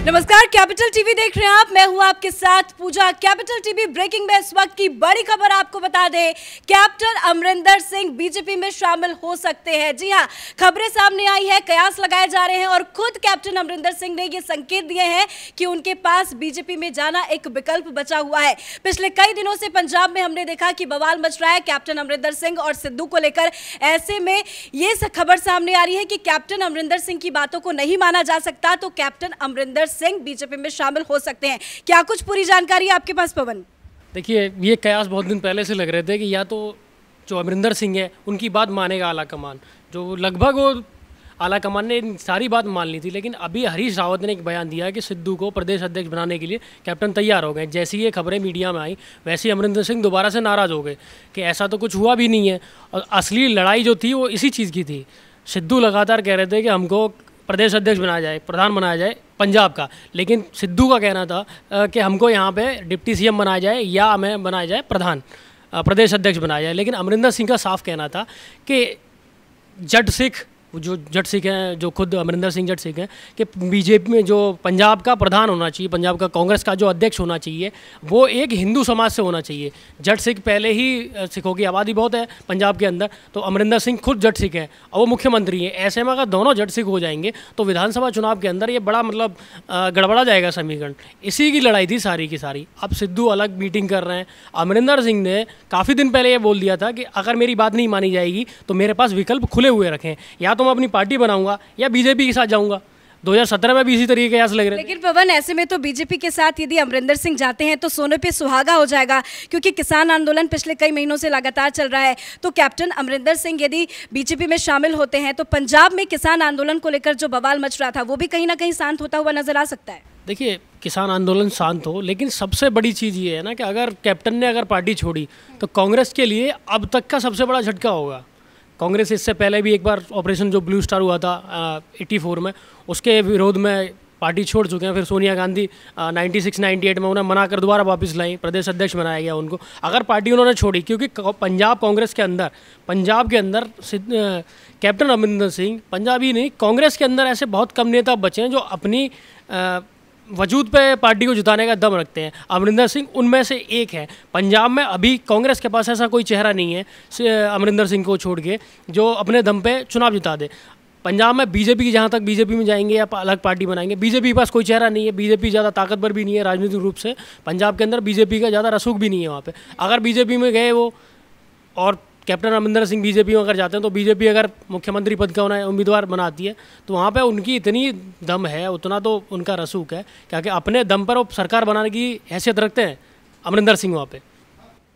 नमस्कार, capital TV देख रहे हैं आप। मैं हूं आपके साथ पूजा। कैपिटल टीवी ब्रेकिंग में इस वक्त की बड़ी खबर आपको बता दें, कैप्टन अमरिंदर सिंह बीजेपी में शामिल हो सकते हैं। जी हां, खबरें सामने आई है, कयास लगाए जा रहे हैं और खुद कैप्टन अमरिंदर सिंह ने ये संकेत दिए हैं कि उनके पास बीजेपी में जाना एक विकल्प बचा हुआ है। पिछले कई दिनों से पंजाब में हमने देखा कि बवाल मच रहा है कैप्टन अमरिंदर सिंह और सिद्धू को लेकर। ऐसे में ये खबर सामने आ रही है कि कैप्टन अमरिंदर सिंह की बातों को नहीं माना जा सकता तो कैप्टन अमरिंदर सिंह बीजेपी में शामिल हो सकते हैं। क्या कुछ पूरी जानकारी आपके पास पवन? देखिए, ये कयास बहुत दिन पहले से लग रहे थे कि या तो जो अमरिंदर सिंह है उनकी बात मानेगा आला कमान, जो लगभग वो आला कमान ने सारी बात मान ली थी। लेकिन अभी हरीश रावत ने एक बयान दिया कि सिद्धू को प्रदेश अध्यक्ष बनाने के लिए कैप्टन तैयार हो गए। जैसी ये खबरें मीडिया में आई वैसे अमरिंदर सिंह दोबारा से नाराज़ हो गए कि ऐसा तो कुछ हुआ भी नहीं है और असली लड़ाई जो थी वो इसी चीज़ की थी। सिद्धू लगातार कह रहे थे कि हमको प्रदेश अध्यक्ष बनाया जाए, प्रधान बनाया जाए पंजाब का, लेकिन सिद्धू का कहना था कि हमको यहाँ पे डिप्टी सीएम बनाया जाए या हमें बनाया जाए प्रदेश अध्यक्ष बनाया जाए। लेकिन अमरिंदर सिंह का साफ कहना था कि जट सिख हैं, जो खुद अमरिंदर सिंह जट सिख हैं, कि बीजेपी में जो पंजाब का प्रधान होना चाहिए, पंजाब का कांग्रेस का जो अध्यक्ष होना चाहिए वो एक हिंदू समाज से होना चाहिए। जट सिख पहले ही सिखों की आबादी बहुत है पंजाब के अंदर, तो अमरिंदर सिंह खुद जट सिख हैं और वो मुख्यमंत्री हैं। ऐसे में अगर दोनों जट सिख हो जाएंगे तो विधानसभा चुनाव के अंदर ये बड़ा गड़बड़ा जाएगा समीकरण। इसी की लड़ाई थी सारी की सारी। अब सिद्धू अलग मीटिंग कर रहे हैं। अमरिंदर सिंह ने काफ़ी दिन पहले ये बोल दिया था कि अगर मेरी बात नहीं मानी जाएगी तो मेरे पास विकल्प खुले हुए रखें, या तो मैं अपनी पार्टी बनाऊंगा या बीजेपी के साथ जाऊंगा। 2017 में भी इसी तरीके के कयास लग रहे। लेकिन पवन, ऐसे में तो बीजेपी के साथ यदि अमरिंदर सिंह जाते हैं तो सोने पे सुहागा हो जाएगा, क्योंकि किसान आंदोलन पिछले कई महीनों से लगातार चल रहा है। तो कैप्टन अमरिंदर सिंह यदि बीजेपी में शामिल होते हैं तो पंजाब में किसान आंदोलन को लेकर जो बवाल मच रहा था वो भी कहीं ना कहीं शांत होता हुआ नजर आ सकता है। देखिए, किसान आंदोलन शांत हो, लेकिन सबसे बड़ी चीज़ ये है ना कि अगर कैप्टन ने पार्टी छोड़ी तो कांग्रेस के लिए अब तक का सबसे बड़ा झटका होगा। कांग्रेस इससे पहले भी एक बार ऑपरेशन जो ब्लू स्टार हुआ था 84 में, उसके विरोध में पार्टी छोड़ चुके हैं। फिर सोनिया गांधी 96-98 में उन्हें मना कर दोबारा वापस लाई, प्रदेश अध्यक्ष बनाया गया उनको। अगर पार्टी उन्होंने छोड़ी, क्योंकि पंजाब कांग्रेस के अंदर, पंजाब के अंदर कैप्टन अमरिंदर सिंह, पंजाबी नहीं कांग्रेस के अंदर ऐसे बहुत कम नेता बचे हैं जो अपनी वजूद पे पार्टी को जिताने का दम रखते हैं। अमरिंदर सिंह उनमें से एक है। पंजाब में अभी कांग्रेस के पास ऐसा कोई चेहरा नहीं है अमरिंदर सिंह को छोड़ के जो अपने दम पे चुनाव जिता दे। पंजाब में बीजेपी की, जहाँ तक बीजेपी में जाएंगे या अलग पार्टी बनाएंगे, बीजेपी के पास कोई चेहरा नहीं है। बीजेपी ज़्यादा ताकतवर भी नहीं है राजनीतिक रूप से। पंजाब के अंदर बीजेपी का ज़्यादा रसूख भी नहीं है वहाँ पे। अगर बीजेपी में गए वो और कैप्टन अमरिंदर सिंह बीजेपी में अगर जाते हैं तो बीजेपी अगर मुख्यमंत्री पद का उन्हें उम्मीदवार बनाती है तो वहाँ पे उनकी इतनी दम है, उतना तो उनका रसूख है कि अपने दम पर वो सरकार बनाने की हैसियत रखते हैं अमरिंदर सिंह वहाँ पे।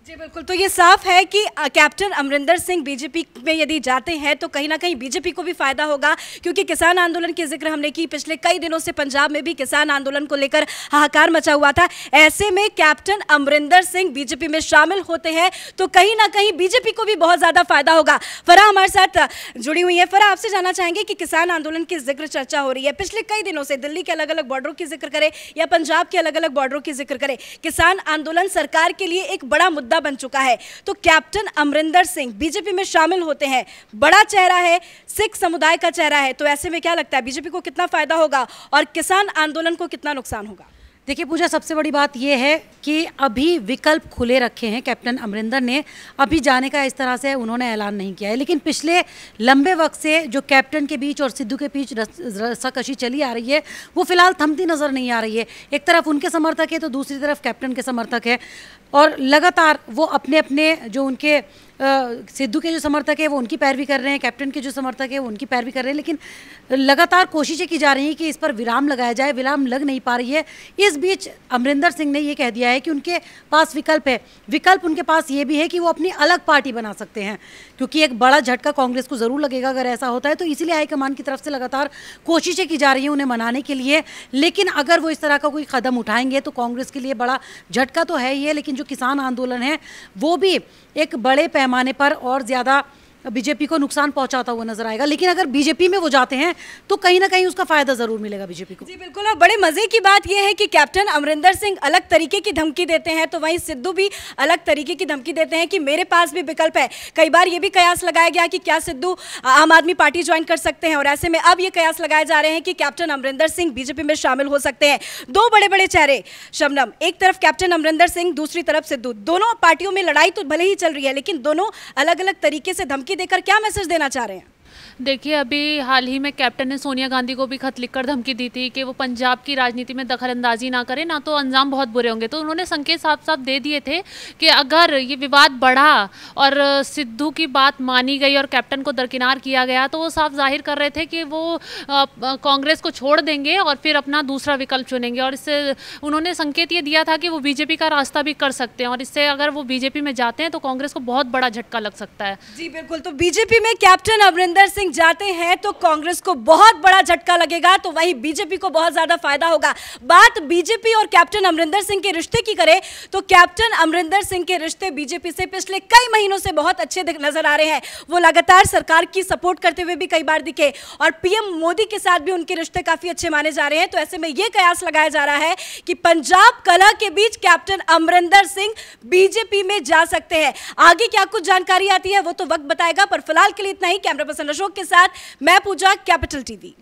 जी बिल्कुल, तो ये साफ है कि कैप्टन अमरिंदर सिंह बीजेपी में यदि जाते हैं तो कहीं ना कहीं बीजेपी को भी फायदा होगा, क्योंकि किसान आंदोलन की जिक्र हमने की। पिछले कई दिनों से पंजाब में भी किसान आंदोलन को लेकर हाहाकार मचा हुआ था। ऐसे में कैप्टन अमरिंदर सिंह बीजेपी में शामिल होते हैं तो कहीं ना कहीं बीजेपी को भी बहुत ज्यादा फायदा होगा। फराह हमारे साथ जुड़ी हुई है। फराह, आपसे जानना चाहेंगे कि किसान आंदोलन की जिक्र चर्चा हो रही है पिछले कई दिनों से, दिल्ली के अलग अलग बॉर्डरों की जिक्र करें या पंजाब के अलग अलग बॉर्डरों की जिक्र करें, किसान आंदोलन सरकार के लिए एक बड़ा मुद्दा बन चुका है। तो कैप्टन अमरिंदर सिंह बीजेपी में शामिल होते हैं, बड़ा चेहरा है, सिख समुदाय का चेहरा है, तो ऐसे में क्या लगता है बीजेपी को कितना फायदा होगा और किसान आंदोलन को कितना नुकसान होगा? देखिए पूजा, सबसे बड़ी बात यह है कि अभी विकल्प खुले रखे हैं। कैप्टन अमरिंदर ने अभी जाने का इस तरह से उन्होंने ऐलान नहीं किया है, लेकिन पिछले लंबे वक्त से जो कैप्टन के बीच और सिद्धू के बीच रस्साकशी चली आ रही है वो फिलहाल थमती नज़र नहीं आ रही है। एक तरफ उनके समर्थक है तो दूसरी तरफ कैप्टन के समर्थक है, और लगातार वो अपने अपने जो उनके सिद्धू के जो समर्थक है वो उनकी पैरवी कर रहे हैं, कैप्टन के जो समर्थक है वो उनकी पैरवी कर रहे हैं, लेकिन लगातार कोशिशें की जा रही हैं कि इस पर विराम लगाया जाए। विराम लग नहीं पा रही है। इस बीच अमरिंदर सिंह ने ये कह दिया है कि उनके पास विकल्प है। विकल्प उनके पास ये भी है कि वो अपनी अलग पार्टी बना सकते हैं, क्योंकि एक बड़ा झटका कांग्रेस को ज़रूर लगेगा अगर ऐसा होता है। तो इसीलिए हाईकमान की तरफ से लगातार कोशिशें की जा रही हैं उन्हें मनाने के लिए। लेकिन अगर वो इस तरह का कोई कदम उठाएंगे तो कांग्रेस के लिए बड़ा झटका तो है ही है, लेकिन जो किसान आंदोलन है वो भी एक बड़े पैमाने पर और ज़्यादा बीजेपी को नुकसान पहुंचाता हुआ नजर आएगा। लेकिन अगर बीजेपी में वो जाते हैं तो कहीं ना कहीं उसका फायदा जरूर मिलेगा बीजेपी को। जी बिल्कुल, और बड़े मजे की बात यह है कि कैप्टन अमरिंदर सिंह अलग तरीके की धमकी देते हैं तो वहीं सिद्धू भी अलग तरीके की धमकी देते हैं कि मेरे पास भी विकल्प है। कई बार ये भी कयास लगाया गया कि क्या सिद्धू आम आदमी पार्टी ज्वाइन कर सकते हैं, और ऐसे में अब ये कयास लगाए जा रहे हैं कि कैप्टन अमरिंदर सिंह बीजेपी में शामिल हो सकते हैं। दो बड़े बड़े चेहरे शबनम, एक तरफ कैप्टन अमरिंदर सिंह, दूसरी तरफ सिद्धू। दोनों पार्टियों में लड़ाई तो भले ही चल रही है लेकिन दोनों अलग अलग तरीके से धमकी देकर क्या मैसेज देना चाह रहे हैं? देखिए, अभी हाल ही में कैप्टन ने सोनिया गांधी को भी खत लिखकर धमकी दी थी कि वो पंजाब की राजनीति में दखलंदाजी ना करे, ना तो अंजाम बहुत बुरे होंगे। तो उन्होंने संकेत साफ साफ दे दिए थे कि अगर ये विवाद बढ़ा और सिद्धू की बात मानी गई और कैप्टन को दरकिनार किया गया तो वो साफ जाहिर कर रहे थे कि वो कांग्रेस को छोड़ देंगे और फिर अपना दूसरा विकल्प चुनेंगे। और इससे उन्होंने संकेत ये दिया था कि वो बीजेपी का रास्ता भी कर सकते हैं, और इससे अगर वो बीजेपी में जाते हैं तो कांग्रेस को बहुत बड़ा झटका लग सकता है। जी बिल्कुल, तो बीजेपी में कैप्टन अमरिंदर सिंह जाते हैं तो कांग्रेस को बहुत बड़ा झटका लगेगा, तो वहीं बीजेपी को बहुत ज्यादा फायदा होगा। बात बीजेपी और कैप्टन अमरिंदर सिंह के रिश्ते की करें तो कैप्टन अमरिंदर सिंह के रिश्ते बीजेपी से पिछले कई महीनों से बहुत अच्छे नजर आ रहे हैं। वो लगातार सरकार की सपोर्ट करते हुए भी कई बार दिखे और पीएम मोदी के साथ भी उनके रिश्ते काफी अच्छे माने जा रहे हैं। तो ऐसे में यह कयास लगाया जा रहा है कि पंजाब कलह के बीच कैप्टन अमरिंदर सिंह बीजेपी में जा सकते हैं। आगे क्या कुछ जानकारी आती है वो तो वक्त बताएगा, पर फिलहाल के लिए इतना ही। कैमरा पर्सन अशोक के साथ मैं पूजा, कैपिटल टीवी।